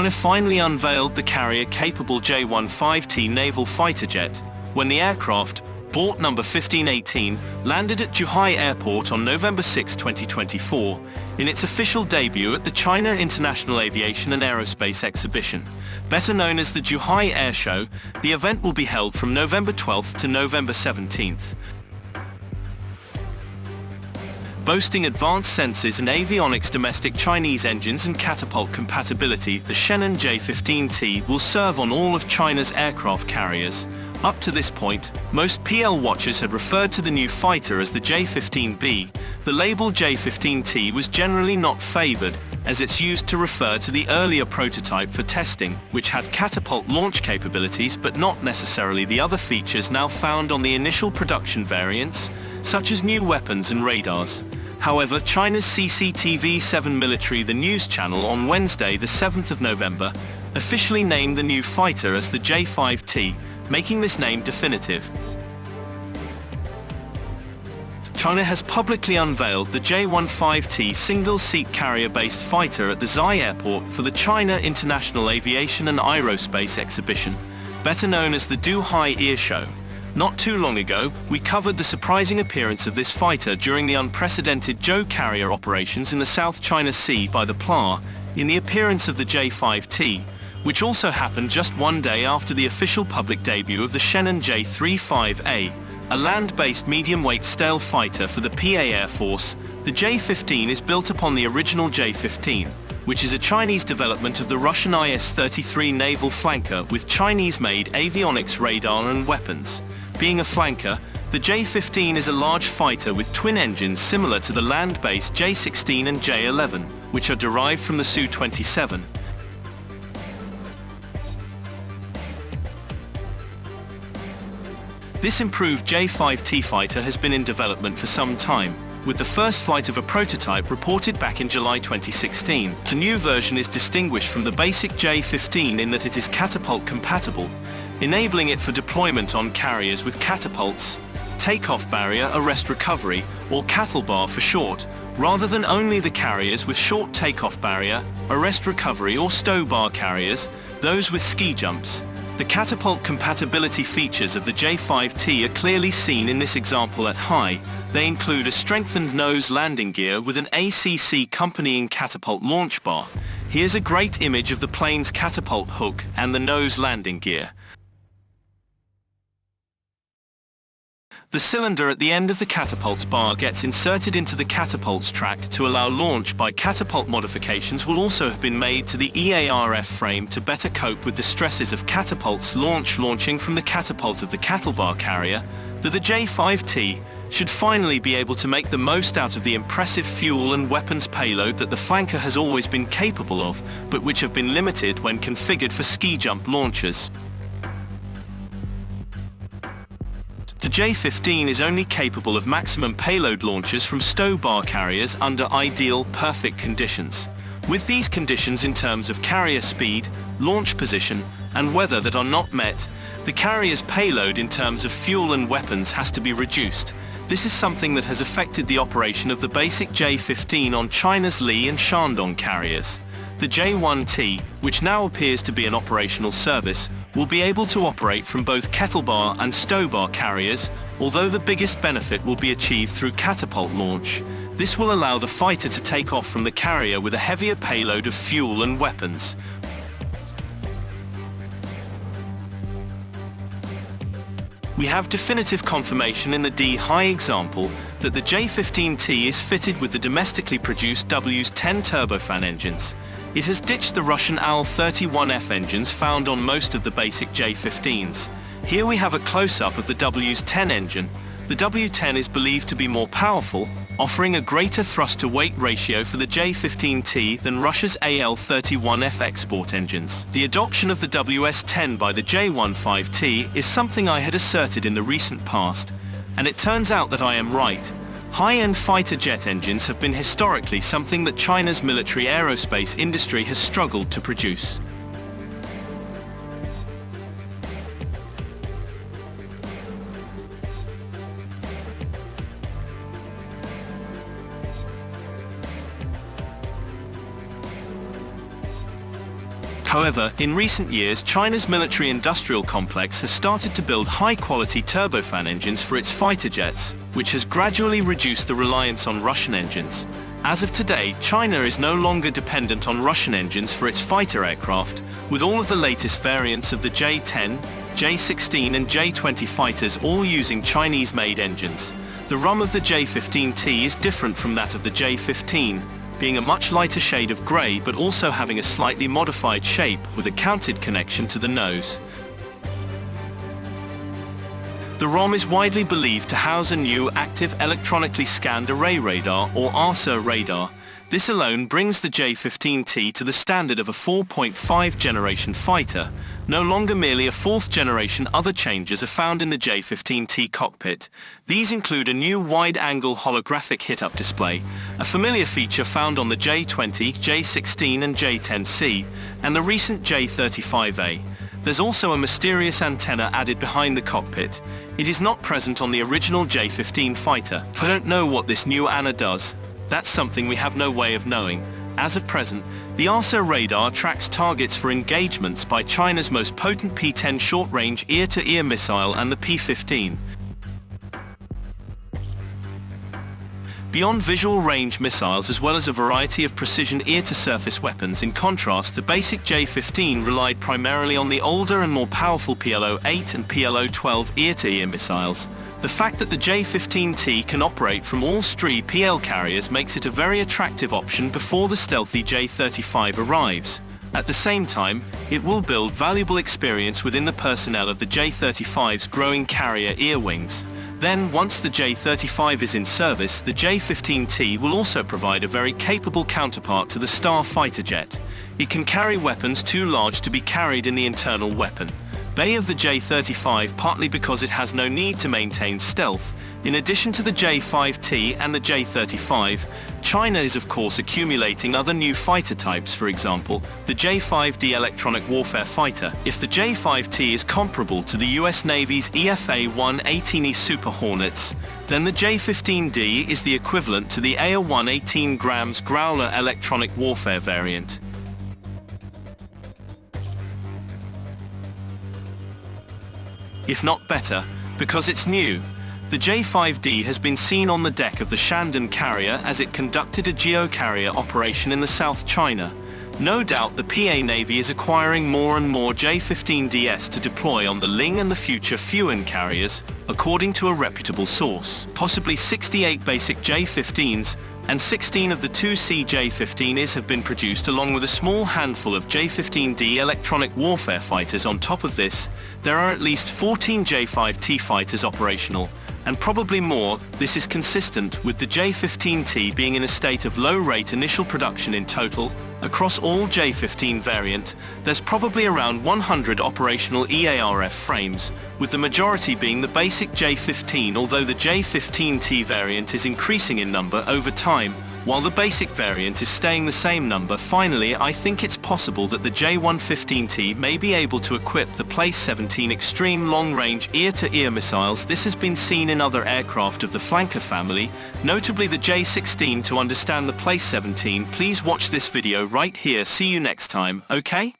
China finally unveiled the carrier-capable J-15T naval fighter jet when the aircraft, bort number 1518, landed at Zhuhai Airport on November 6, 2024, in its official debut at the China International Aviation and Aerospace exhibition. Better known as the Zhuhai Air Show, the event will be held from November 12th to November 17th. Boasting advanced sensors and avionics, domestic Chinese engines and catapult compatibility, the Shenan J-15T will serve on all of China's aircraft carriers. Up to this point, most PL watchers had referred to the new fighter as the J-15B. The label J-15T was generally not favored, as it's used to refer to the earlier prototype for testing, which had catapult launch capabilities but not necessarily the other features now found on the initial production variants, such as new weapons and radars. However, China's CCTV-7 Military, the news channel, on Wednesday the 7th of November, officially named the new fighter as the J-5T, making this name definitive. China has publicly unveiled the J-15T single-seat carrier-based fighter at the Zhuhai Airport for the China International Aviation and Aerospace exhibition, better known as the Zhuhai Air Show. Not too long ago, we covered the surprising appearance of this fighter during the unprecedented Zhou carrier operations in the South China Sea by the PLA, in the appearance of the J-5T, which also happened just one day after the official public debut of the Shenan J-35A, a land-based medium-weight stealth fighter for the PA Air Force. The J-15 is built upon the original J-15, which is a Chinese development of the Russian IS-33 naval flanker with Chinese-made avionics, radar and weapons. Being a flanker, the J-15 is a large fighter with twin engines similar to the land-based J-16 and J-11, which are derived from the Su-27. This improved J-5T fighter has been in development for some time, with the first flight of a prototype reported back in July 2016. The new version is distinguished from the basic J-15 in that it is catapult compatible, enabling it for deployment on carriers with catapults, takeoff barrier, arrest recovery, or cattle bar for short, rather than only the carriers with short takeoff barrier, arrest recovery or stow bar carriers, those with ski jumps. The catapult compatibility features of the J-5T are clearly seen in this example at high. They include a strengthened nose landing gear with an ACC accompanying catapult launch bar. Here's a great image of the plane's catapult hook and the nose landing gear. The cylinder at the end of the catapult's bar gets inserted into the catapult's track to allow launch by catapult. Modifications will also have been made to the EARF frame to better cope with the stresses of catapults launching from the catapult of the cattle bar carrier. The J-5T should finally be able to make the most out of the impressive fuel and weapons payload that the flanker has always been capable of, but which have been limited when configured for ski jump launchers. The J-15 is only capable of maximum payload launches from stow bar carriers under ideal, perfect conditions. With these conditions in terms of carrier speed, launch position, and weather that are not met, the carrier's payload in terms of fuel and weapons has to be reduced. This is something that has affected the operation of the basic J-15 on China's Li and Shandong carriers. The J-1T, which now appears to be an operational service, will be able to operate from both kettlebar and stowbar carriers, although the biggest benefit will be achieved through catapult launch. This will allow the fighter to take off from the carrier with a heavier payload of fuel and weapons. We have definitive confirmation in the Zhuhai example that the J-15T is fitted with the domestically produced WS-10 turbofan engines. It has ditched the Russian AL-31F engines found on most of the basic J-15s. Here we have a close-up of the WS-10 engine. The W10 is believed to be more powerful, offering a greater thrust-to-weight ratio for the J-15T than Russia's AL-31F export engines. The adoption of the WS-10 by the J-15T is something I had asserted in the recent past, and it turns out that I am right. High-end fighter jet engines have been historically something that China's military aerospace industry has struggled to produce. However, in recent years, China's military-industrial complex has started to build high-quality turbofan engines for its fighter jets, which has gradually reduced the reliance on Russian engines. As of today, China is no longer dependent on Russian engines for its fighter aircraft, with all of the latest variants of the J-10, J-16 and J-20 fighters all using Chinese-made engines. The rump of the J-15T is different from that of the J-15, being a much lighter shade of grey but also having a slightly modified shape with a counted connection to the nose. The ROM is widely believed to house a new Active Electronically Scanned Array Radar, or ARSA radar. This alone brings the J-15T to the standard of a 4.5 generation fighter, no longer merely a 4th generation. Other changes are found in the J-15T cockpit. These include a new wide-angle holographic hit-up display, a familiar feature found on the J-20, J-16 and J-10C, and the recent J-35A. There's also a mysterious antenna added behind the cockpit. It is not present on the original J-15 fighter. I don't know what this new antenna does. That's something we have no way of knowing. As of present, the ARSA radar tracks targets for engagements by China's most potent P-10 short-range ear-to-ear missile and the P-15. Beyond visual range missiles as well as a variety of precision ear-to-surface weapons. In contrast, the basic J-15 relied primarily on the older and more powerful PLO-8 and PLO-12 ear-to-ear missiles. The fact that the J-15T can operate from all STRI PL carriers makes it a very attractive option before the stealthy J-35 arrives. At the same time, it will build valuable experience within the personnel of the J-35's growing carrier ear wings. Then, once the J-35 is in service, the J-15T will also provide a very capable counterpart to the Star fighter jet. It can carry weapons too large to be carried in the internal weapon bay of the J-35, partly because it has no need to maintain stealth. In addition to the J-5T and the J-35, China is of course accumulating other new fighter types. For example, the J-5D electronic warfare fighter. If the J-5T is comparable to the US Navy's EFA-118E Super Hornets, then the J-15D is the equivalent to the AIR-118 grams Growler electronic warfare variant. If not better, because it's new. The J-5D has been seen on the deck of the Shandong carrier as it conducted a geo-carrier operation in the South China. No doubt the PA Navy is acquiring more and more J-15DS to deploy on the Ling and the future Fuan carriers, according to a reputable source. Possibly 68 basic J-15s and 16 of the 2C J-15Es have been produced, along with a small handful of J-15D electronic warfare fighters. On top of this, there are at least 14 J-5T fighters operational, and probably more. This is consistent with the J-15T being in a state of low-rate initial production. In total, across all J-15 variant, there's probably around 100 operational EARF frames, with the majority being the basic J-15, although the J-15T variant is increasing in number over time, while the basic variant is staying the same number. Finally, I think it's possible that the J-115T may be able to equip the PLACE-17 extreme long-range ear-to-ear missiles. This has been seen in other aircraft of the flanker family, notably the J-16. To understand the PLACE-17, please watch this video right here. See you next time, okay?